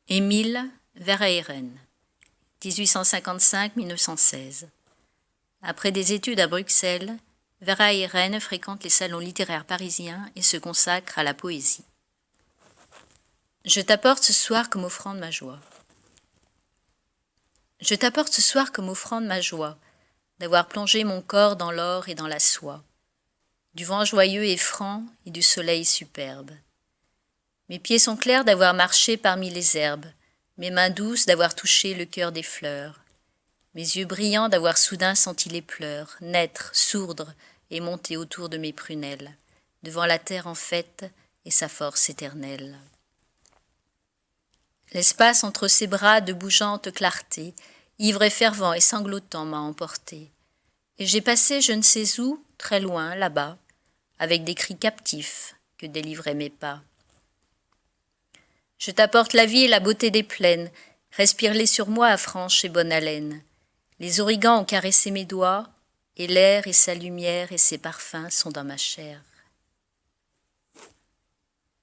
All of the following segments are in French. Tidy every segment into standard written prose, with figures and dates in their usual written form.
Émile Verhaeren, 1855-1916. Après des études à Bruxelles, Verhaeren fréquente les salons littéraires parisiens et se consacre à la poésie. Je t'apporte ce soir comme offrande ma joie. Je t'apporte ce soir comme offrande ma joie, d'avoir plongé mon corps dans l'or et dans la soie, du vent joyeux et franc et du soleil superbe. Mes pieds sont clairs d'avoir marché parmi les herbes, mes mains douces d'avoir touché le cœur des fleurs, mes yeux brillants d'avoir soudain senti les pleurs naître, sourdre et monter autour de mes prunelles, devant la terre en fête et sa force éternelle. L'espace entre ses bras de bougeante clarté, ivre et fervent et sanglotant m'a emporté, et j'ai passé je ne sais où, très loin, là-bas, avec des cris captifs que délivraient mes pas. Je t'apporte la vie et la beauté des plaines, respire-les sur moi à franche et bonne haleine. Les origans ont caressé mes doigts, et l'air et sa lumière et ses parfums sont dans ma chair.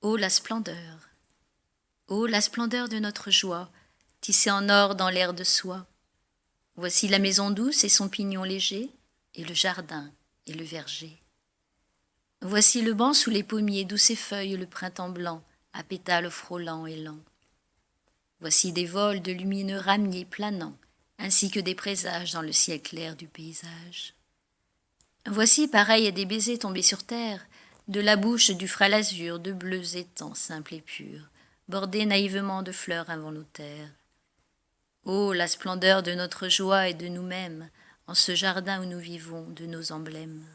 Ô la splendeur de notre joie, tissée en or dans l'air de soie. Voici la maison douce et son pignon léger, et le jardin et le verger. Voici le banc sous les pommiers d'où s'effeuille le printemps blanc, à pétales frôlants et lents. Voici des vols de lumineux ramiers planants, ainsi que des présages dans le ciel clair du paysage. Voici, pareil à des baisers tombés sur terre, de la bouche du frêle azur, de bleus étangs simples et purs, bordés naïvement de fleurs involontaires. Ô la splendeur de notre joie et de nous-mêmes, en ce jardin où nous vivons, de nos emblèmes.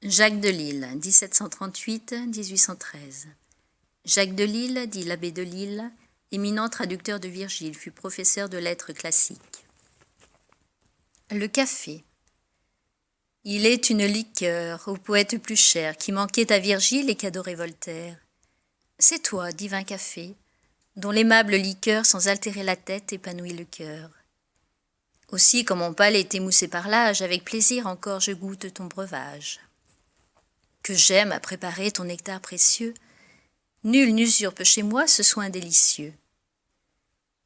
Jacques Delille, 1738-1813. Jacques Delille, dit l'abbé Delille, éminent traducteur de Virgile, fut professeur de lettres classiques. Le café. Il est une liqueur, au poète plus cher, qui manquait à Virgile et qu'adorait Voltaire. C'est toi, divin café, dont l'aimable liqueur, sans altérer la tête, épanouit le cœur. Aussi, comme mon palais est émoussé par l'âge, avec plaisir encore je goûte ton breuvage. Que j'aime à préparer ton nectar précieux, nul n'usurpe chez moi ce soin délicieux.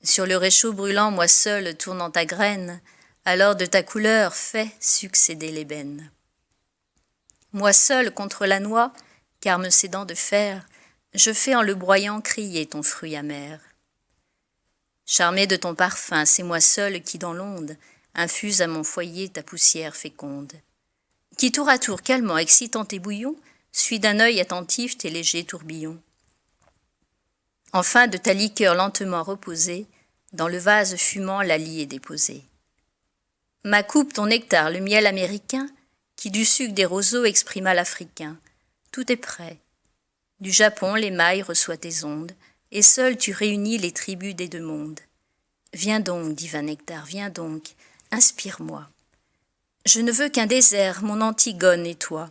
Sur le réchaud brûlant, moi seul, tournant ta graine, alors de ta couleur fais succéder l'ébène. Moi seul contre la noix, car me cédant de fer, je fais en le broyant crier ton fruit amer. Charmé de ton parfum, c'est moi seul qui dans l'onde infuse à mon foyer ta poussière féconde, qui tour à tour calmant, excitant tes bouillons, suit d'un œil attentif tes légers tourbillons. Enfin de ta liqueur lentement reposée, dans le vase fumant la lie est déposée. Ma coupe ton nectar, le miel américain, qui du suc des roseaux exprima l'africain. Tout est prêt. Du Japon l'émail reçoit tes ondes, et seul tu réunis les tribus des deux mondes. Viens donc, divin nectar, viens donc, inspire-moi. Je ne veux qu'un désert, mon Antigone et toi.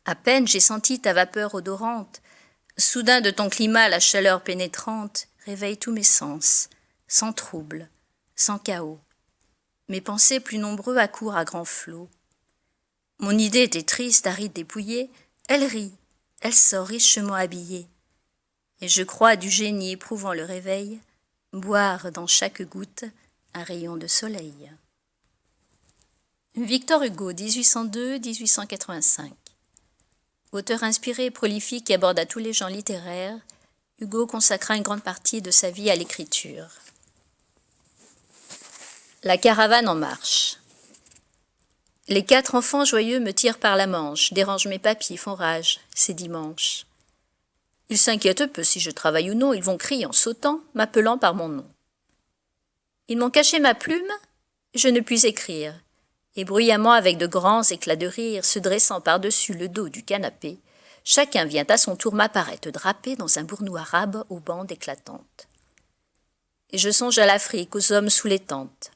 À peine j'ai senti ta vapeur odorante, soudain de ton climat la chaleur pénétrante réveille tous mes sens, sans trouble, sans chaos. Mes pensées plus nombreux accourent à grands flots. Mon idée était triste, aride, dépouillée, elle rit, elle sort richement habillée. Et je crois du génie éprouvant le réveil, boire dans chaque goutte un rayon de soleil. Victor Hugo, 1802-1885. Auteur inspiré et prolifique qui aborda tous les genres littéraires, Hugo consacra une grande partie de sa vie à l'écriture. La caravane en marche. Les 4 enfants joyeux me tirent par la manche, dérangent mes papiers, font rage, c'est dimanche. Ils s'inquiètent peu si je travaille ou non, ils vont crier en sautant, m'appelant par mon nom. Ils m'ont caché ma plume, je ne puis écrire. Et bruyamment avec de grands éclats de rire, se dressant par-dessus le dos du canapé, chacun vient à son tour m'apparaître drapé dans un bournou arabe aux bandes éclatantes. Et je songe à l'Afrique, aux hommes sous les tentes,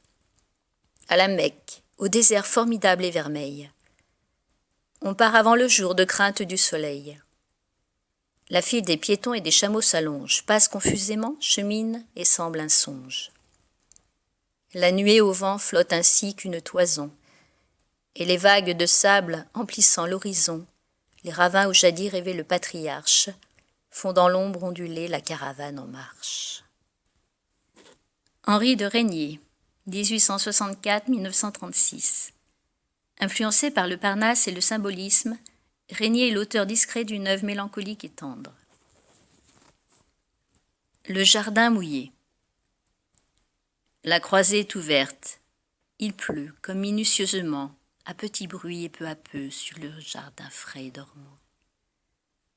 à la Mecque, au désert formidable et vermeil. On part avant le jour de crainte du soleil. La file des piétons et des chameaux s'allonge, passe confusément, chemine et semble un songe. La nuée au vent flotte ainsi qu'une toison, et les vagues de sable emplissant l'horizon, les ravins où jadis rêvait le patriarche, font dans l'ombre ondulée la caravane en marche. Henri de Régnier, 1864-1936. Influencé par le Parnasse et le symbolisme, Régnier est l'auteur discret d'une œuvre mélancolique et tendre. Le jardin mouillé. La croisée est ouverte. Il pleut, comme minutieusement, à petit bruit et peu à peu, sur le jardin frais et dormant.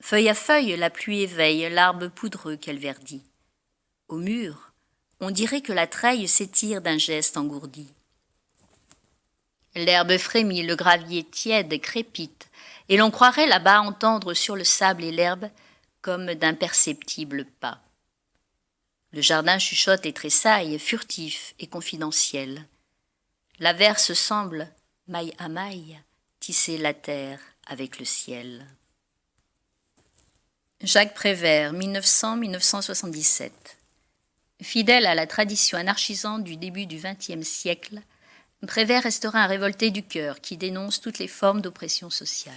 Feuille à feuille, la pluie éveille l'arbre poudreux qu'elle verdit. Au mur, on dirait que la treille s'étire d'un geste engourdi. L'herbe frémit, le gravier tiède crépite, et l'on croirait là-bas entendre sur le sable et l'herbe comme d'imperceptibles pas. Le jardin chuchote et tressaille, furtif et confidentiel. L'averse semble, maille à maille, tisser la terre avec le ciel. Jacques Prévert, 1900-1977. Fidèle à la tradition anarchisante du début du XXe siècle, Prévert restera un révolté du cœur qui dénonce toutes les formes d'oppression sociale.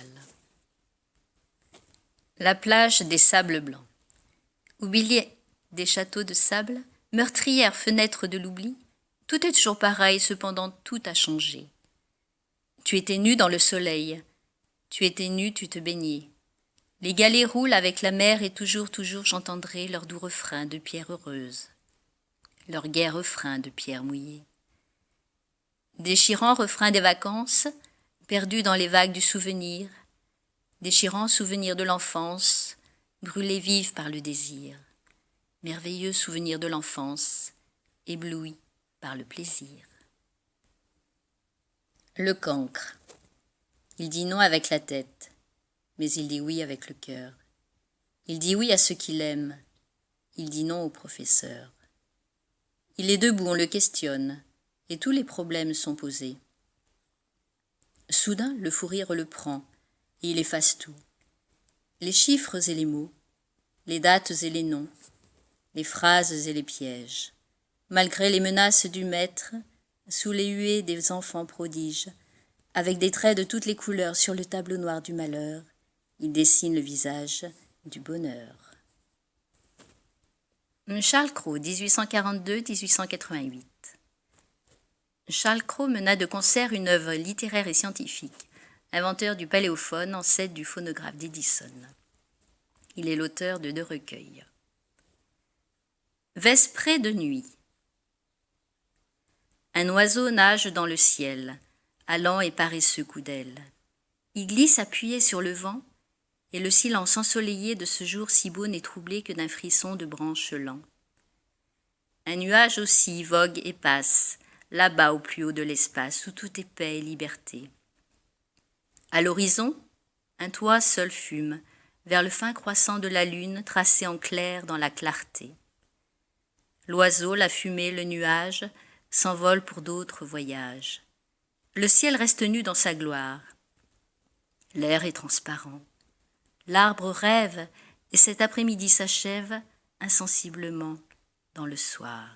La plage des sables blancs. Oubliée des châteaux de sable, meurtrière fenêtre de l'oubli, tout est toujours pareil, cependant tout a changé. Tu étais nu dans le soleil, tu étais nu, tu te baignais. Les galets roulent avec la mer et toujours j'entendrai leur doux refrain de pierre heureuse, leur gai refrain de pierre mouillée. Déchirant refrain des vacances, perdu dans les vagues du souvenir, déchirant souvenir de l'enfance, brûlé vive par le désir, merveilleux souvenir de l'enfance, ébloui par le plaisir. Le cancre. Il dit non avec la tête, mais il dit oui avec le cœur. Il dit oui à ceux qu'il aime, il dit non au professeur. Il est debout, on le questionne, et tous les problèmes sont posés. Soudain, le fou rire le prend, et il efface tout. Les chiffres et les mots, les dates et les noms, les phrases et les pièges. Malgré les menaces du maître, sous les huées des enfants prodiges, avec des traits de toutes les couleurs sur le tableau noir du malheur, il dessine le visage du bonheur. Charles Cros, 1842-1888. Charles Cros mena de concert une œuvre littéraire et scientifique, inventeur du paléophone, ancêtre du phonographe d'Edison. Il est l'auteur de 2 recueils. Vesprée de nuit. Un oiseau nage dans le ciel, allant et paresseux coup d'aile. Il glisse appuyé sur le vent, et le silence ensoleillé de ce jour si beau n'est troublé que d'un frisson de branches lents. Un nuage aussi vogue et passe, là-bas au plus haut de l'espace, où tout est paix et liberté. À l'horizon, un toit seul fume, vers le fin croissant de la lune, tracé en clair dans la clarté. L'oiseau, la fumée, le nuage, s'envolent pour d'autres voyages. Le ciel reste nu dans sa gloire. L'air est transparent. L'arbre rêve, et cet après-midi s'achève insensiblement dans le soir.